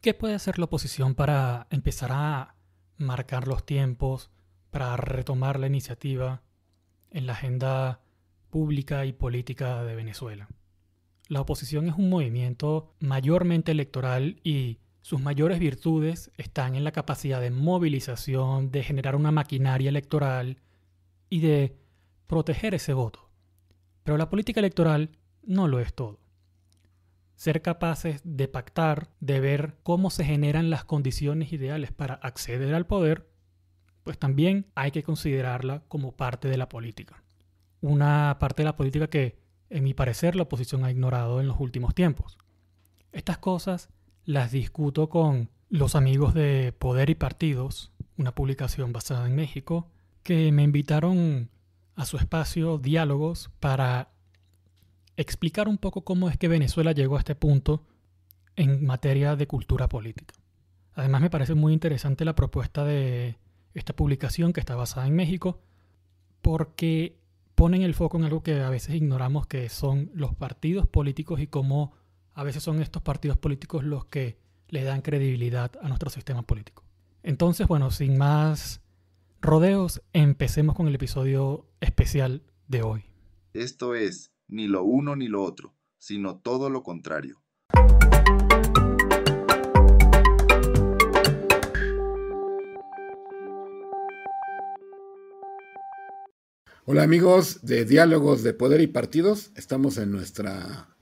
¿Qué puede hacer la oposición para empezar a marcar los tiempos, para retomar la iniciativa en la agenda pública y política de Venezuela? La oposición es un movimiento mayormente electoral y sus mayores virtudes están en la capacidad de movilización, de generar una maquinaria electoral y de proteger ese voto. Pero la política electoral no lo es todo. Ser capaces de pactar, de ver cómo se generan las condiciones ideales para acceder al poder, pues también hay que considerarla como parte de la política. Una parte de la política que, en mi parecer, la oposición ha ignorado en los últimos tiempos. Estas cosas las discuto con los amigos de Poder y Partidos, una publicación basada en México, que me invitaron a su espacio Diálogos para explicar un poco cómo es que Venezuela llegó a este punto en materia de cultura política. Además, me parece muy interesante la propuesta de esta publicación que está basada en México, porque ponen el foco en algo que a veces ignoramos, que son los partidos políticos y cómo a veces son estos partidos políticos los que le dan credibilidad a nuestro sistema político. Entonces, bueno, sin más rodeos, empecemos con el episodio especial de hoy. Esto es ni lo uno ni lo otro, sino todo lo contrario. Hola amigos de Diálogos de Poder y Partidos, estamos en nuestra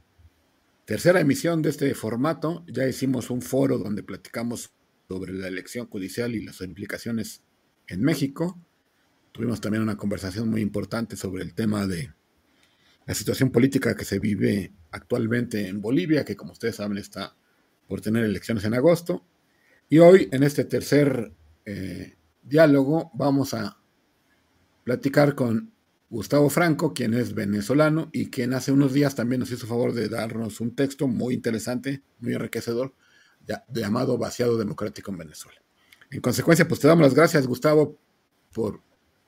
tercera emisión de este formato. Ya hicimos un foro donde platicamos sobre la elección judicial y las implicaciones en México. Tuvimos también una conversación muy importante sobre el tema de la situación política que se vive actualmente en Bolivia, que como ustedes saben está por tener elecciones en agosto. Y hoy, en este tercer diálogo, vamos a platicar con Gustavo Franco, quien es venezolano y quien hace unos días también nos hizo favor de darnos un texto muy interesante, muy enriquecedor, llamado Vaciado Democrático en Venezuela. En consecuencia, pues te damos las gracias, Gustavo, por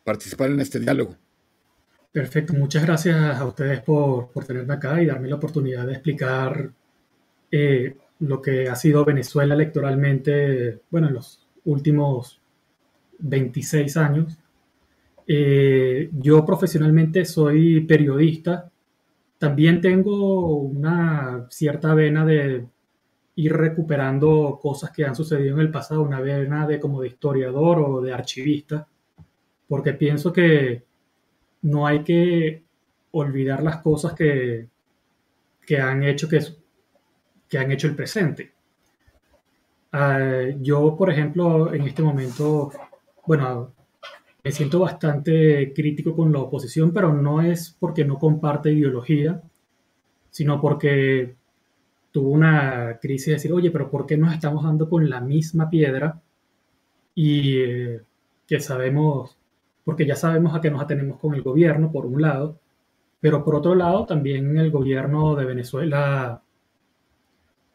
participar en este diálogo. Perfecto, muchas gracias a ustedes por tenerme acá y darme la oportunidad de explicar lo que ha sido Venezuela electoralmente, bueno, en los últimos 26 años. Yo profesionalmente soy periodista, también tengo una cierta vena de ir recuperando cosas que han sucedido en el pasado, una vena de como de historiador o de archivista, porque pienso que no hay que olvidar las cosas que han hecho que han hecho el presente. Yo, por ejemplo, en este momento, bueno, me siento bastante crítico con la oposición, pero no es porque no comparte ideología, sino porque tuvo una crisis de decir, oye, pero ¿por qué nos estamos dando con la misma piedra? Y que sabemos, porque ya sabemos a qué nos atenemos con el gobierno, por un lado, pero por otro lado también el gobierno de Venezuela,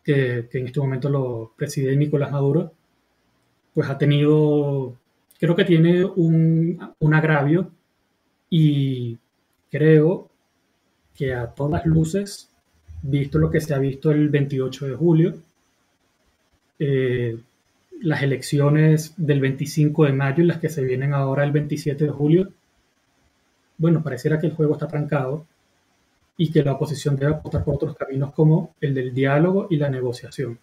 que en este momento lo preside Nicolás Maduro, pues ha tenido, creo que tiene un agravio y creo que a todas luces, visto lo que se ha visto el 28 de julio, eh, las elecciones del 25 de mayo y las que se vienen ahora el 27 de julio, bueno, pareciera que el juego está trancado y que la oposición debe apostar por otros caminos como el del diálogo y la negociación.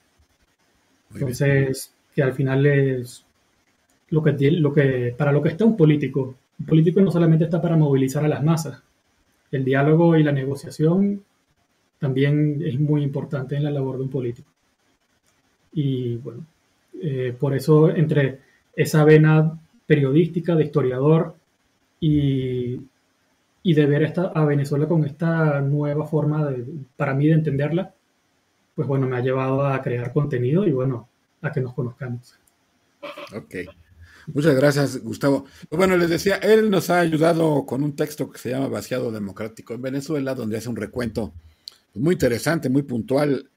Entonces, que al final es para lo que está un político. Un político no solamente está para movilizar a las masas. El diálogo y la negociación también es muy importante en la labor de un político. Y bueno, por eso entre esa vena periodística, de historiador y, y de ver a Venezuela con esta nueva forma para mí de entenderla, pues bueno, me ha llevado a crear contenido y bueno, a que nos conozcamos. Ok. Muchas gracias, Gustavo. Bueno, les decía, él nos ha ayudado con un texto que se llama Vaciado Democrático en Venezuela, donde hace un recuento muy interesante, muy puntual,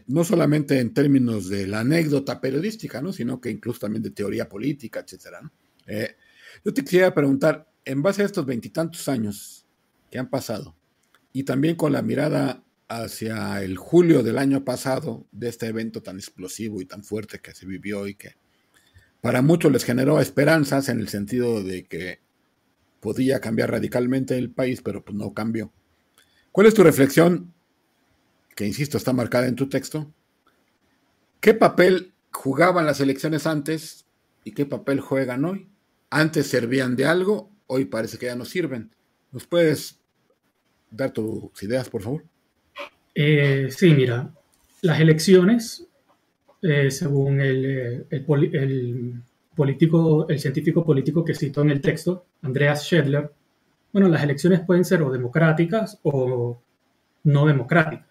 no solamente en términos de la anécdota periodística, ¿no? Sino que incluso también de teoría política, etcétera, ¿no? Yo te quisiera preguntar, en base a estos 20 y tantos años que han pasado, y también con la mirada hacia el julio del año pasado, de este evento tan explosivo y tan fuerte que se vivió y que para muchos les generó esperanzas en el sentido de que podía cambiar radicalmente el país, pero pues no cambió. ¿Cuál es tu reflexión, que insisto está marcada en tu texto? ¿Qué papel jugaban las elecciones antes y qué papel juegan hoy? Antes servían de algo, hoy parece que ya no sirven. ¿Nos puedes dar tus ideas, por favor? Sí, mira, las elecciones, según el científico político que cito en el texto, Andreas Schedler, bueno, las elecciones pueden ser o democráticas o no democráticas.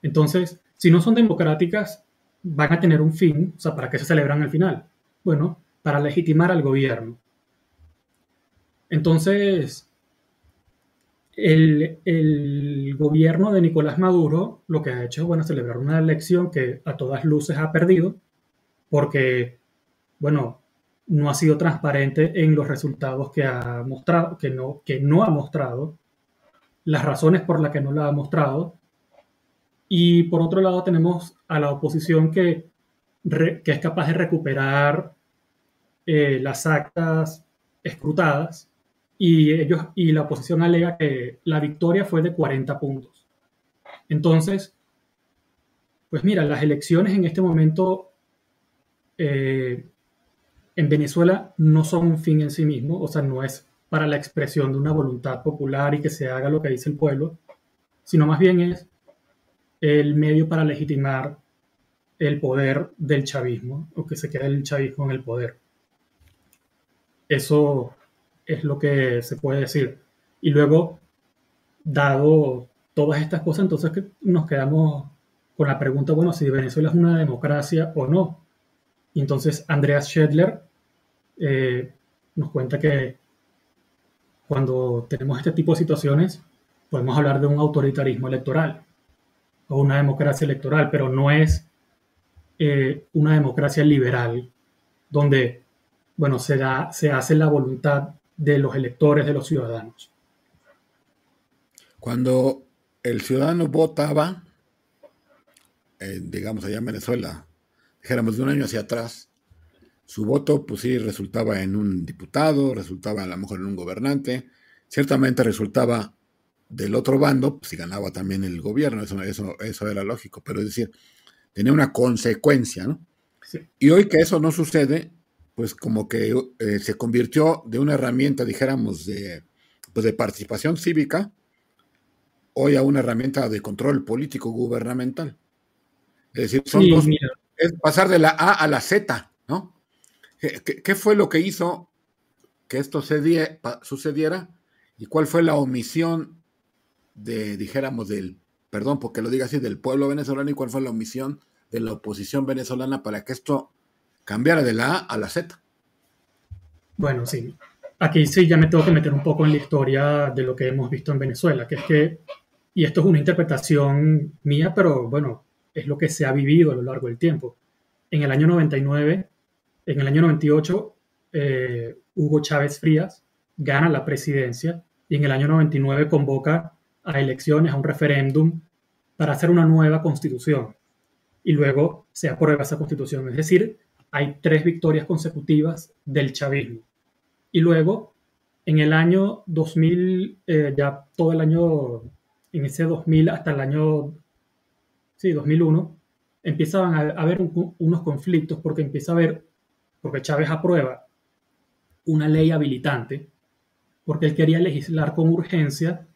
Entonces, si no son democráticas, van a tener un fin. O sea, ¿para qué se celebran al final? Bueno, para legitimar al gobierno. Entonces, el gobierno de Nicolás Maduro lo que ha hecho es, bueno, celebrar una elección que a todas luces ha perdido porque, bueno, no ha sido transparente en los resultados que ha mostrado, que no ha mostrado, las razones por las que no la ha mostrado. Y por otro lado tenemos a la oposición que es capaz de recuperar las actas escrutadas y la oposición alega que la victoria fue de 40 puntos. Entonces, pues mira, las elecciones en este momento en Venezuela no son un fin en sí mismo, o sea, no es para la expresión de una voluntad popular y que se haga lo que dice el pueblo, sino más bien es el medio para legitimar el poder del chavismo, o que se quede el chavismo en el poder. Eso es lo que se puede decir. Y luego, dado todas estas cosas, entonces nos quedamos con la pregunta, bueno, si Venezuela es una democracia o no. Y entonces Andreas Schedler nos cuenta que cuando tenemos este tipo de situaciones, podemos hablar de un autoritarismo electoral o una democracia electoral, pero no es una democracia liberal, donde, bueno, se hace la voluntad de los electores, de los ciudadanos. Cuando el ciudadano votaba, digamos allá en Venezuela, dijéramos de un año hacia atrás, su voto pues sí resultaba en un diputado, resultaba a lo mejor en un gobernante, ciertamente resultaba del otro bando, pues si ganaba también el gobierno, eso era lógico, pero es decir, tenía una consecuencia, ¿no? Sí. Y hoy que eso no sucede, pues como que se convirtió de una herramienta, dijéramos, de participación cívica, hoy a una herramienta de control político gubernamental. Es decir, son dos, es pasar de la A a la Z, ¿no? ¿Qué fue lo que hizo que esto sucediera? ¿Y cuál fue la omisión dijéramos, perdón porque lo diga así, del pueblo venezolano, y cuál fue la omisión de la oposición venezolana para que esto cambiara de la A a la Z? Bueno, sí. Aquí sí ya me tengo que meter un poco en la historia de lo que hemos visto en Venezuela, que es que, y esto es una interpretación mía, pero bueno, es lo que se ha vivido a lo largo del tiempo. En el año 99, en el año 98, Hugo Chávez Frías gana la presidencia y en el año 99 convoca a elecciones, a un referéndum para hacer una nueva constitución. Y luego se aprueba esa constitución. Es decir, hay 3 victorias consecutivas del chavismo. Y luego, en el año 2000, ya todo el año, en ese 2000 hasta el año 2001, empiezan a haber unos conflictos porque porque Chávez aprueba una ley habilitante, porque él quería legislar con urgencia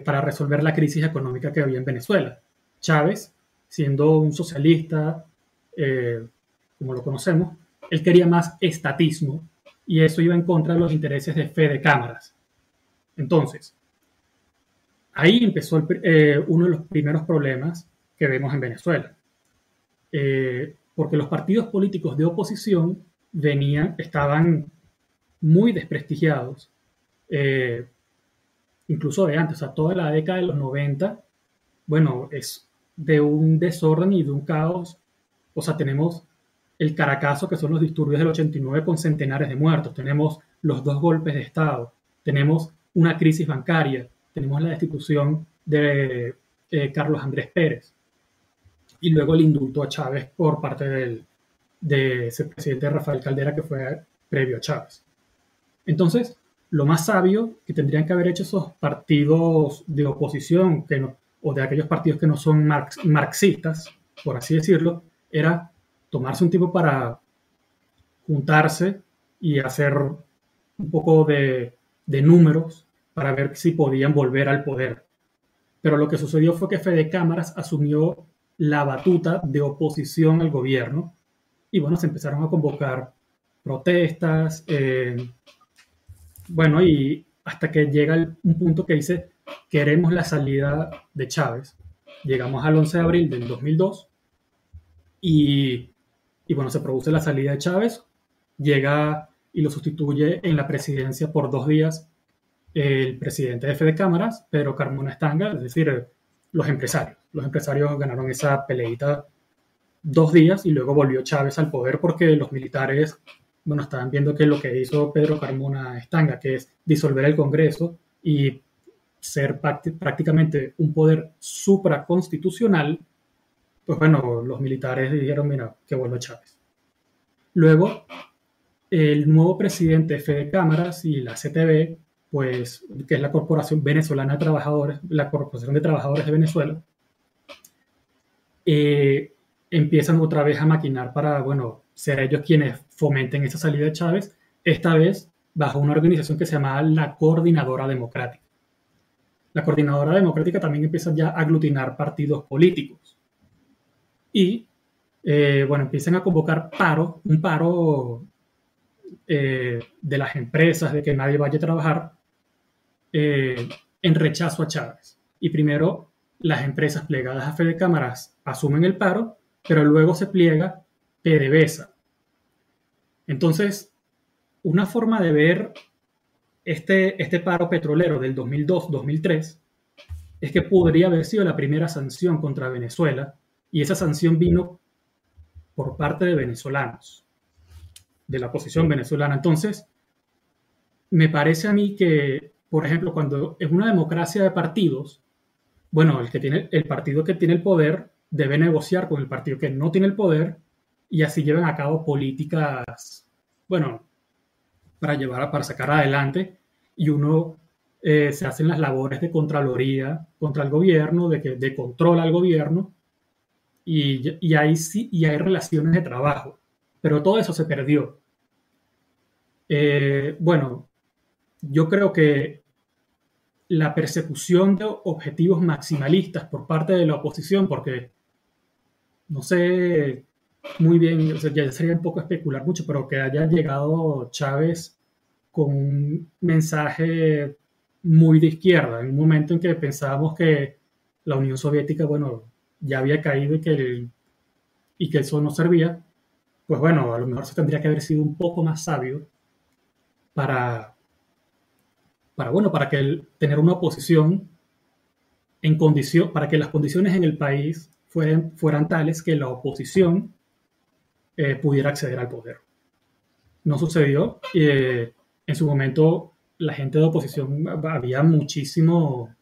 para resolver la crisis económica que había en Venezuela. Chávez, siendo un socialista, como lo conocemos, él quería más estatismo y eso iba en contra de los intereses de Fede Cámaras. Entonces, ahí empezó uno de los primeros problemas que vemos en Venezuela. Porque los partidos políticos de oposición estaban muy desprestigiados, incluso de antes, o sea, toda la década de los 90, bueno, es de un desorden y de un caos. O sea, tenemos el Caracazo, que son los disturbios del 89 con centenares de muertos, tenemos los 2 golpes de Estado, tenemos una crisis bancaria, tenemos la destitución de Carlos Andrés Pérez. Y luego el indulto a Chávez por parte de ese presidente Rafael Caldera, que fue previo a Chávez. Entonces, lo más sabio que tendrían que haber hecho esos partidos de oposición o de aquellos partidos que no son marxistas, por así decirlo, era tomarse un tiempo para juntarse y hacer un poco de números para ver si podían volver al poder. Pero lo que sucedió fue que Fede Cámaras asumió la batuta de oposición al gobierno y bueno, se empezaron a convocar protestas, bueno, y hasta que llega un punto que dice, queremos la salida de Chávez. Llegamos al 11 de abril del 2002 y, y bueno, se produce la salida de Chávez, llega y lo sustituye en la presidencia por 2 días el presidente de Fede Cámaras, Pedro Carmona Estanga, es decir, los empresarios. Los empresarios ganaron esa peleita 2 días y luego volvió Chávez al poder porque los militares, bueno, estaban viendo que lo que hizo Pedro Carmona Estanga, que es disolver el Congreso y ser prácticamente un poder supraconstitucional, pues bueno, los militares dijeron, mira, que vuelva Chávez. Luego, el nuevo presidente de Fede Cámaras y la CTV, pues, que es la Corporación Venezolana de Trabajadores, la Corporación de Trabajadores de Venezuela, empiezan otra vez a maquinar para, bueno, ser ellos quienes fomenten esa salida de Chávez, esta vez bajo una organización que se llamaba la Coordinadora Democrática. La Coordinadora Democrática también empieza ya a aglutinar partidos políticos. Y, bueno, empiezan a convocar un paro de las empresas, de que nadie vaya a trabajar, en rechazo a Chávez. Y primero las empresas plegadas a Fede Cámaras asumen el paro, pero luego se pliega PDVSA. Entonces, una forma de ver este paro petrolero del 2002-2003 es que podría haber sido la primera sanción contra Venezuela, y esa sanción vino por parte de venezolanos, de la oposición venezolana. Entonces, me parece a mí que, por ejemplo, cuando es una democracia de partidos, bueno, el partido que tiene el poder debe negociar con el partido que no tiene el poder y así llevan a cabo políticas, bueno, para sacar adelante, y uno se hacen las labores de contraloría contra el gobierno, de control al gobierno, y hay relaciones de trabajo, pero todo eso se perdió. Bueno, yo creo que la persecución de objetivos maximalistas por parte de la oposición, porque no sé muy bien, o sea, ya sería un poco especular mucho, pero que haya llegado Chávez con un mensaje muy de izquierda, en un momento en que pensábamos que la Unión Soviética, bueno, ya había caído y que eso no servía, pues bueno, a lo mejor se tendría que haber sido un poco más sabio para tener una oposición para que las condiciones en el país fueran tales que la oposición pudiera acceder al poder. No sucedió. En su momento, la gente de oposición había muchísima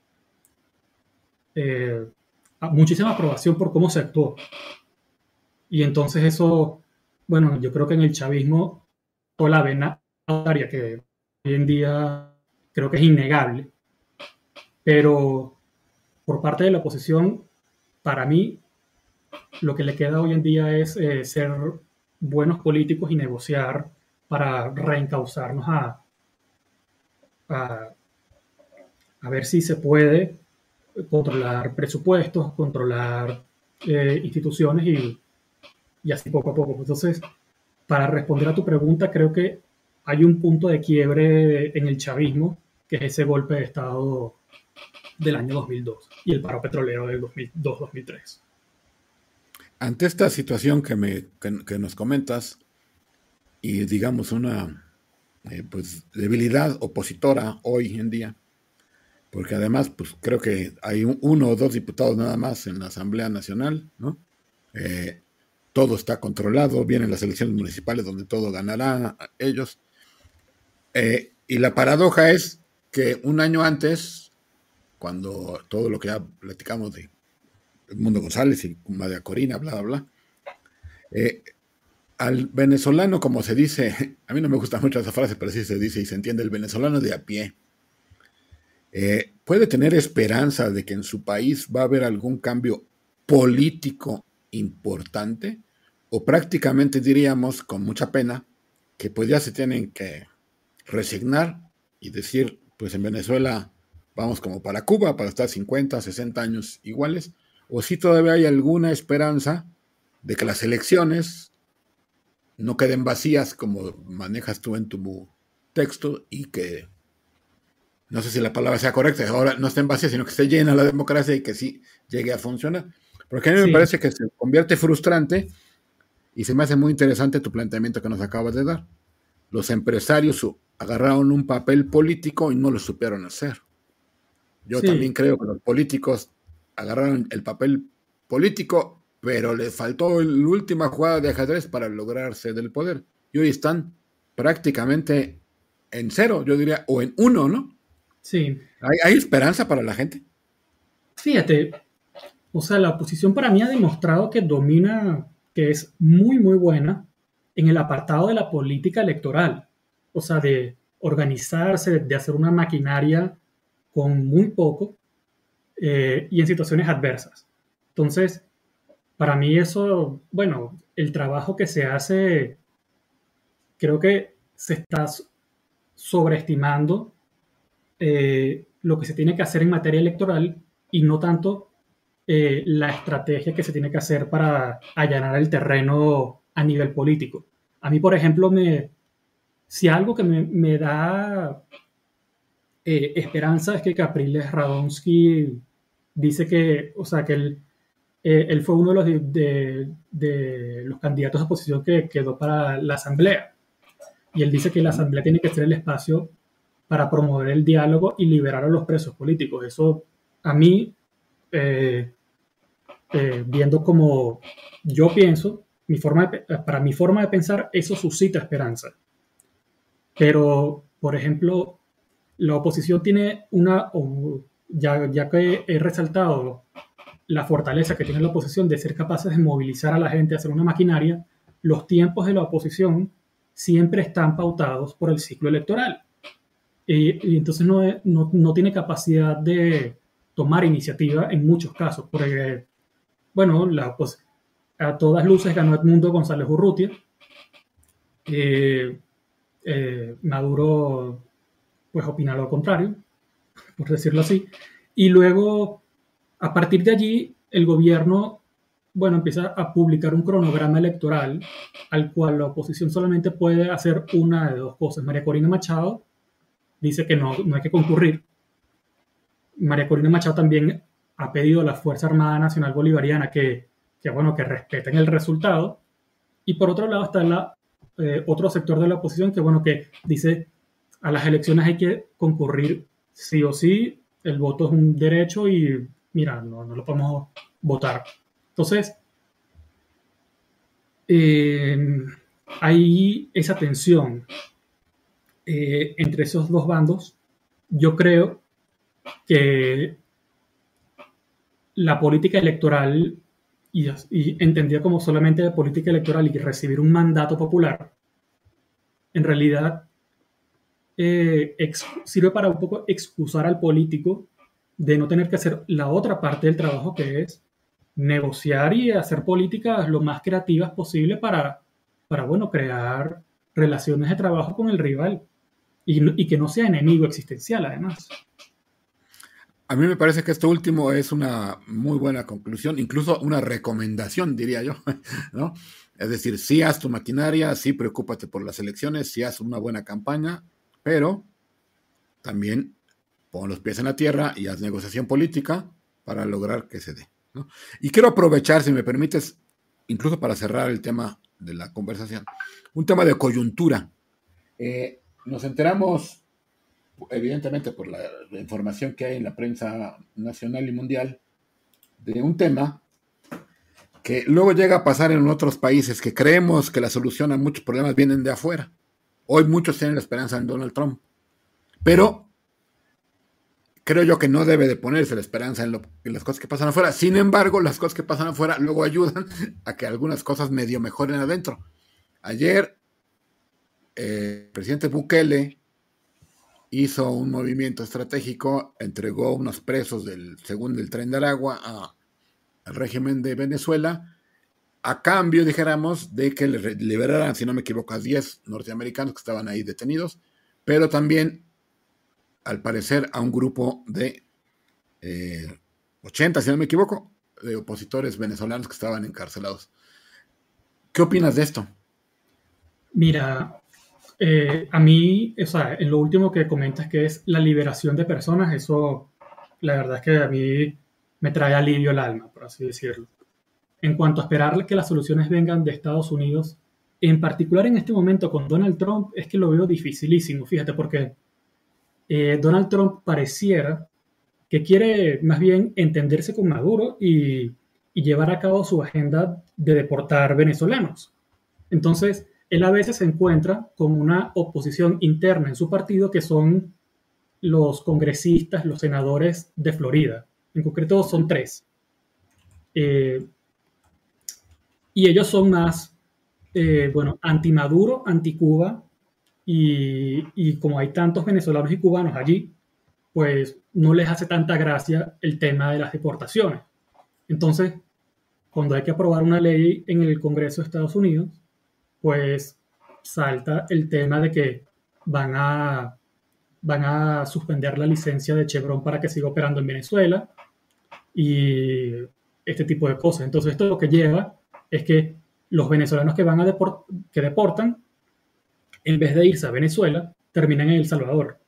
aprobación por cómo se actuó. Y entonces eso, bueno, yo creo que en el chavismo, toda la vena autoritaria que hoy en día creo que es innegable, pero por parte de la oposición, para mí, lo que le queda hoy en día es ser buenos políticos y negociar para reencauzarnos a ver si se puede controlar presupuestos, controlar instituciones y así poco a poco. Entonces, para responder a tu pregunta, creo que hay un punto de quiebre en el chavismo, que es ese golpe de Estado del año 2002 y el paro petrolero del 2002-2003. Ante esta situación que nos comentas y digamos una pues debilidad opositora hoy en día, porque además pues creo que hay uno o dos diputados nada más en la Asamblea Nacional, ¿no? Todo está controlado, vienen las elecciones municipales donde todo ganará ellos, y la paradoja es que un año antes, cuando todo lo que ya platicamos de Edmundo González y María Corina, bla, bla, bla. Al venezolano, como se dice, a mí no me gusta mucho esa frase, pero sí se dice y se entiende, el venezolano de a pie, puede tener esperanza de que en su país va a haber algún cambio político importante, o prácticamente diríamos, con mucha pena, que pues ya se tienen que resignar y decir, pues en Venezuela vamos como para Cuba, para estar 50, 60 años iguales, o si todavía hay alguna esperanza de que las elecciones no queden vacías como manejas tú en tu texto y que, no sé si la palabra sea correcta, ahora no estén vacías, sino que esté llena la democracia y que sí llegue a funcionar. Porque a mí me Sí, parece que se convierte frustrante y se me hace muy interesante tu planteamiento que nos acabas de dar. Los empresarios agarraron un papel político y no lo supieron hacer. Yo también sí, creo que los políticos agarraron el papel político, pero les faltó la última jugada de ajedrez para lograrse del poder. Y hoy están prácticamente en cero, yo diría, o en uno, ¿no? sí. ¿Hay esperanza para la gente? Fíjate, o sea, la oposición para mí ha demostrado que domina, que es muy, muy buena en el apartado de la política electoral. O sea, de organizarse, de hacer una maquinaria con muy poco y en situaciones adversas. Entonces, para mí eso, bueno, el trabajo que se hace, creo que se está sobreestimando lo que se tiene que hacer en materia electoral y no tanto la estrategia que se tiene que hacer para allanar el terreno a nivel político. A mí, por ejemplo, si algo que me da esperanza es que Capriles Radonsky dice que, o sea, que él fue uno de de los candidatos a oposición que quedó para la asamblea. Y él dice que la asamblea tiene que ser el espacio para promover el diálogo y liberar a los presos políticos. Eso a mí, eh, viendo como yo pienso, para mi forma de pensar, eso suscita esperanza. Pero, por ejemplo, la oposición tiene ya que he resaltado la fortaleza que tiene la oposición de ser capaces de movilizar a la gente, hacer una maquinaria, los tiempos de la oposición siempre están pautados por el ciclo electoral. Y entonces no tiene capacidad de tomar iniciativa en muchos casos, porque, bueno, pues, a todas luces ganó Edmundo González Urrutia. Eh, Maduro, pues, opina lo contrario, por decirlo así. Y luego, a partir de allí, el gobierno, bueno, empieza a publicar un cronograma electoral al cual la oposición solamente puede hacer una de dos cosas. María Corina Machado dice que no hay que concurrir. María Corina Machado también ha pedido a la Fuerza Armada Nacional Bolivariana bueno, que respeten el resultado. Y por otro lado está otro sector de la oposición que, bueno, que dice a las elecciones hay que concurrir sí o sí, el voto es un derecho y mira, no lo podemos votar. Entonces, eh, hay esa tensión entre esos dos bandos. Yo creo que la política electoral y entendida como solamente de política electoral y recibir un mandato popular, en realidad sirve para un poco excusar al político de no tener que hacer la otra parte del trabajo, que es negociar y hacer políticas lo más creativas posible para bueno, crear relaciones de trabajo con el rival y que no sea enemigo existencial, además. A mí me parece que esto último es una muy buena conclusión, incluso una recomendación, diría yo, ¿no? Es decir, sí haz tu maquinaria, sí preocúpate por las elecciones, sí haz una buena campaña, pero también pon los pies en la tierra y haz negociación política para lograr que se dé, ¿no? Y quiero aprovechar, si me permites, incluso para cerrar el tema de la conversación, un tema de coyuntura. Nos enteramos, evidentemente por la información que hay en la prensa nacional y mundial, de un tema que luego llega a pasar en otros países, que creemos que la solución a muchos problemas vienen de afuera. Hoy muchos tienen la esperanza en Donald Trump, pero creo yo que no debe de ponerse la esperanza en las cosas que pasan afuera. Sin embargo, las cosas que pasan afuera luego ayudan a que algunas cosas medio mejoren adentro. Ayer, el presidente Bukele hizo un movimiento estratégico, entregó unos presos según el Tren de Aragua al régimen de Venezuela, a cambio, dijéramos, de que le liberaran, si no me equivoco, a 10 norteamericanos que estaban ahí detenidos, pero también, al parecer, a un grupo de 80, si no me equivoco, de opositores venezolanos que estaban encarcelados. ¿Qué opinas de esto? Mira, a mí, o sea, en lo último que comentas, que es la liberación de personas, eso, la verdad es que a mí me trae alivio al alma, por así decirlo. En cuanto a esperar que las soluciones vengan de Estados Unidos, en particular en este momento con Donald Trump, es que lo veo dificilísimo, fíjate, porque Donald Trump pareciera que quiere más bien entenderse con Maduro y llevar a cabo su agenda de deportar venezolanos. Entonces, él a veces se encuentra con una oposición interna en su partido que son los congresistas, los senadores de Florida. En concreto son 3. Y ellos son más, anti-Maduro, anti-Cuba, y como hay tantos venezolanos y cubanos allí, pues no les hace tanta gracia el tema de las deportaciones. Entonces, cuando hay que aprobar una ley en el Congreso de Estados Unidos, pues salta el tema de que van a suspender la licencia de Chevron para que siga operando en Venezuela y este tipo de cosas. Entonces, esto lo que lleva es que los venezolanos que que deportan, en vez de irse a Venezuela, terminan en El Salvador,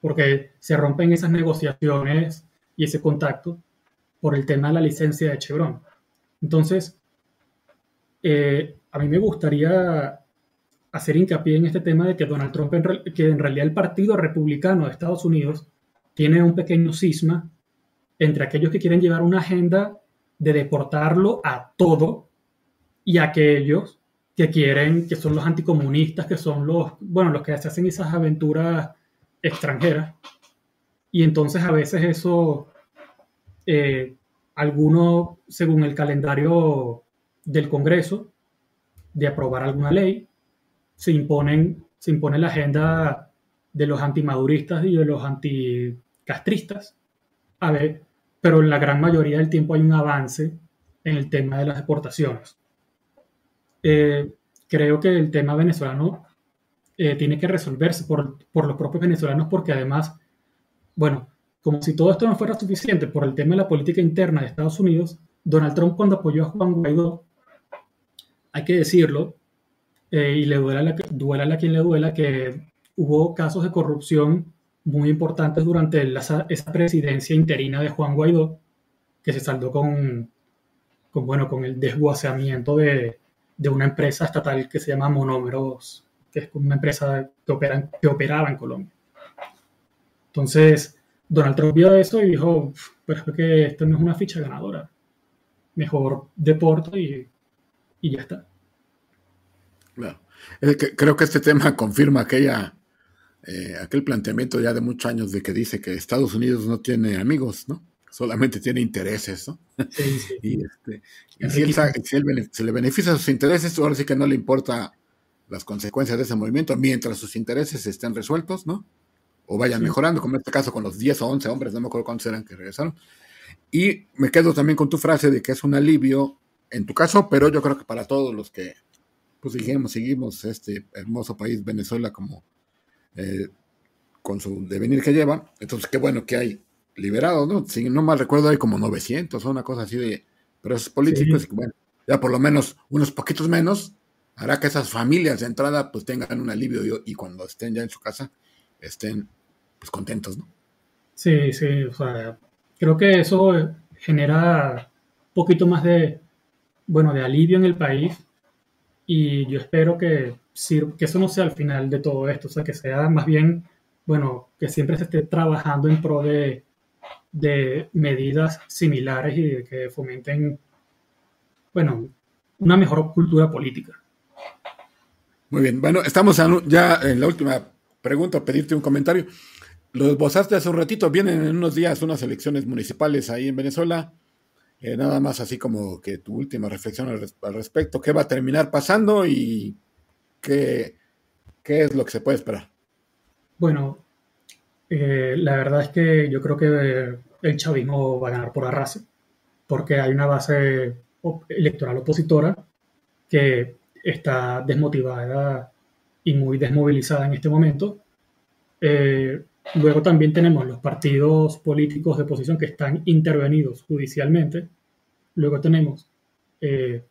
porque se rompen esas negociaciones y ese contacto por el tema de la licencia de Chevron. Entonces, a mí me gustaría hacer hincapié en este tema de que Donald Trump, que en realidad el Partido Republicano de Estados Unidos tiene un pequeño cisma entre aquellos que quieren llevar una agenda de deportarlo a todo y aquellos que quieren, que son los anticomunistas, que son los que se hacen esas aventuras extranjeras. Y entonces a veces eso, algunos, según el calendario del Congreso, de aprobar alguna ley, se impone la agenda de los antimaduristas y de los anticastristas. A ver, pero en la gran mayoría del tiempo hay un avance en el tema de las deportaciones. Creo que el tema venezolano tiene que resolverse por los propios venezolanos, porque además, como si todo esto no fuera suficiente por el tema de la política interna de Estados Unidos, Donald Trump, cuando apoyó a Juan Guaidó, hay que decirlo, y le duela a quien le duela, que hubo casos de corrupción muy importantes durante esa presidencia interina de Juan Guaidó, que se saldó con el desguazamiento de una empresa estatal que se llama Monómeros, que es una empresa que operaba en Colombia. Entonces, Donald Trump vio eso y dijo, pero es que esto no es una ficha ganadora. Mejor deporto y ya está. Claro. Creo que este tema confirma aquel planteamiento ya de muchos años de que dice que Estados Unidos no tiene amigos, ¿no? Solamente tiene intereses, ¿no? Sí, sí. y si se le beneficia sus intereses, ahora sí que no le importa las consecuencias de ese movimiento, mientras sus intereses estén resueltos, ¿no? O vayan mejorando, como en este caso con los 10 o 11 hombres, no me acuerdo cuántos eran que regresaron. Y me quedo también con tu frase de que es un alivio, en tu caso, pero yo creo que para todos los que pues seguimos este hermoso país Venezuela como con su devenir que lleva. Entonces qué bueno que hay liberados, ¿no? Si no mal recuerdo hay como 900 o una cosa así de presos políticos, y bueno, ya por lo menos unos poquitos menos hará que esas familias de entrada pues tengan un alivio y cuando estén ya en su casa estén pues contentos, ¿no? Sí, o sea, creo que eso genera un poquito más de alivio en el país. Y yo espero que eso no sea el final de todo esto, o sea, que sea más bien, que siempre se esté trabajando en pro de medidas similares y de que fomenten, una mejor cultura política. Muy bien, bueno, estamos ya en la última pregunta, pedirte un comentario. lo esbozaste hace un ratito, vienen en unos días unas elecciones municipales ahí en Venezuela. Nada más así como que tu última reflexión al respecto, ¿qué va a terminar pasando y qué es lo que se puede esperar? Bueno, la verdad es que yo creo que el chavismo va a ganar por arrastre, porque hay una base electoral opositora que está desmotivada y muy desmovilizada en este momento. Luego también tenemos los partidos políticos de oposición que están intervenidos judicialmente. Luego tenemos, eh,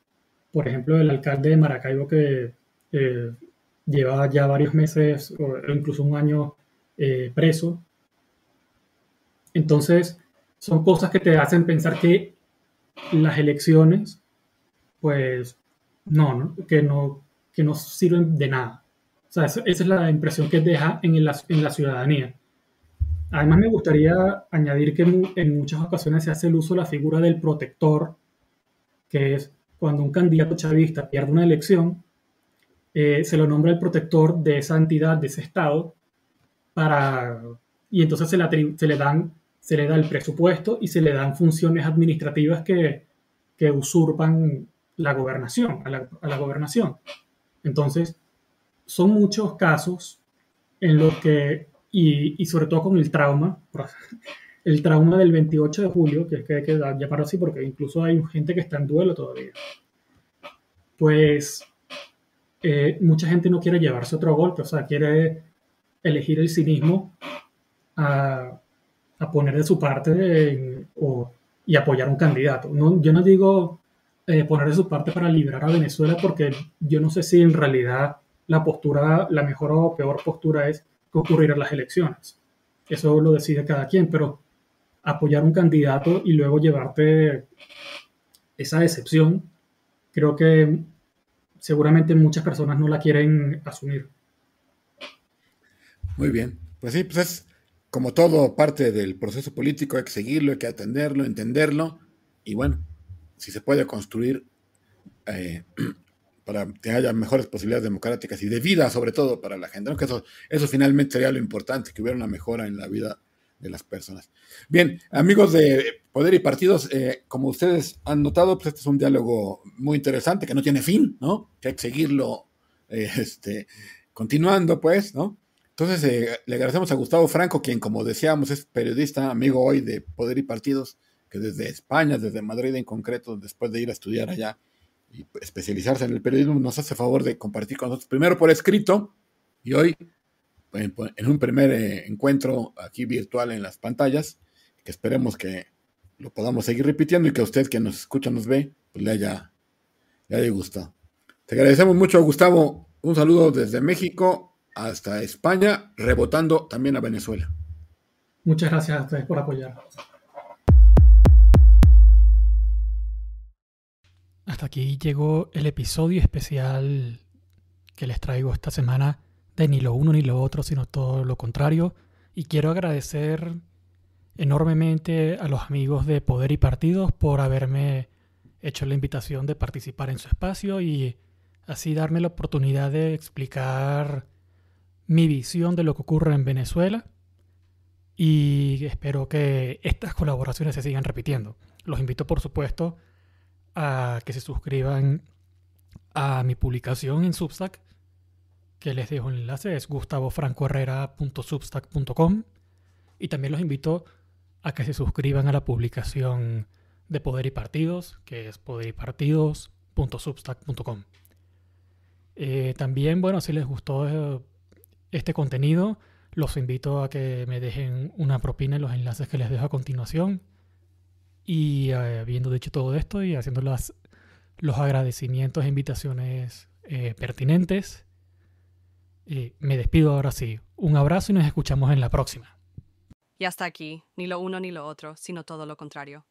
por ejemplo, el alcalde de Maracaibo que eh, lleva ya varios meses o incluso un año preso. Entonces, son cosas que te hacen pensar que las elecciones, pues, que no sirven de nada. O sea, esa es la impresión que deja en la ciudadanía. Además, me gustaría añadir que en muchas ocasiones se hace el uso de la figura del protector, que es cuando un candidato chavista pierde una elección, se lo nombra el protector de esa entidad, de ese estado, y entonces se le da el presupuesto y se le dan funciones administrativas que usurpan la gobernación, a la gobernación. Entonces, son muchos casos en los que, y sobre todo con el trauma del 28 de julio, que es que hay que llamarlo así porque incluso hay gente que está en duelo todavía, pues mucha gente no quiere llevarse otro golpe, o sea, quiere elegir el cinismo a poner de su parte y apoyar a un candidato. No, yo no digo poner de su parte para liberar a Venezuela porque yo no sé si en realidad la mejor o peor postura es concurrir a las elecciones. Eso lo decide cada quien, pero apoyar a un candidato y luego llevarte esa decepción, creo que seguramente muchas personas no la quieren asumir. Muy bien, pues sí, pues es como todo parte del proceso político, hay que seguirlo, hay que atenderlo, entenderlo, y bueno, si se puede construir eh, para que haya mejores posibilidades democráticas y de vida, sobre todo para la gente, ¿no? Que eso finalmente sería lo importante, que hubiera una mejora en la vida de las personas. Bien, amigos de Poder y Partidos, como ustedes han notado, pues este es un diálogo muy interesante, que no tiene fin, ¿no? Que hay que seguirlo continuando, pues, ¿no? Entonces, le agradecemos a Gustavo Franco, quien, como decíamos, es periodista, amigo hoy de Poder y Partidos, que desde España, desde Madrid en concreto, después de ir a estudiar allá y especializarse en el periodismo, nos hace favor de compartir con nosotros, primero por escrito, y hoy en un primer encuentro aquí virtual en las pantallas, que esperemos que lo podamos seguir repitiendo y que a usted que nos escucha, nos ve, pues le haya gustado. Te agradecemos mucho, Gustavo. Un saludo desde México hasta España, rebotando también a Venezuela. Muchas gracias a ustedes por apoyar. Hasta aquí llegó el episodio especial que les traigo esta semana de ni lo uno ni lo otro, sino todo lo contrario. Y quiero agradecer enormemente a los amigos de Poder y Partidos por haberme hecho la invitación de participar en su espacio y así darme la oportunidad de explicar mi visión de lo que ocurre en Venezuela, y espero que estas colaboraciones se sigan repitiendo. Los invito, por supuesto, a que se suscriban a mi publicación en Substack, que les dejo el enlace, es gustavofrancoherrera.substack.com, y también los invito a que se suscriban a la publicación de Poder y Partidos, que es poderypartidos.substack.com. También, bueno, si les gustó este contenido, los invito a que me dejen una propina en los enlaces que les dejo a continuación. Y habiendo dicho todo esto y haciendo los agradecimientos e invitaciones pertinentes, me despido ahora sí. Un abrazo y nos escuchamos en la próxima. Y hasta aquí, ni lo uno ni lo otro, sino todo lo contrario.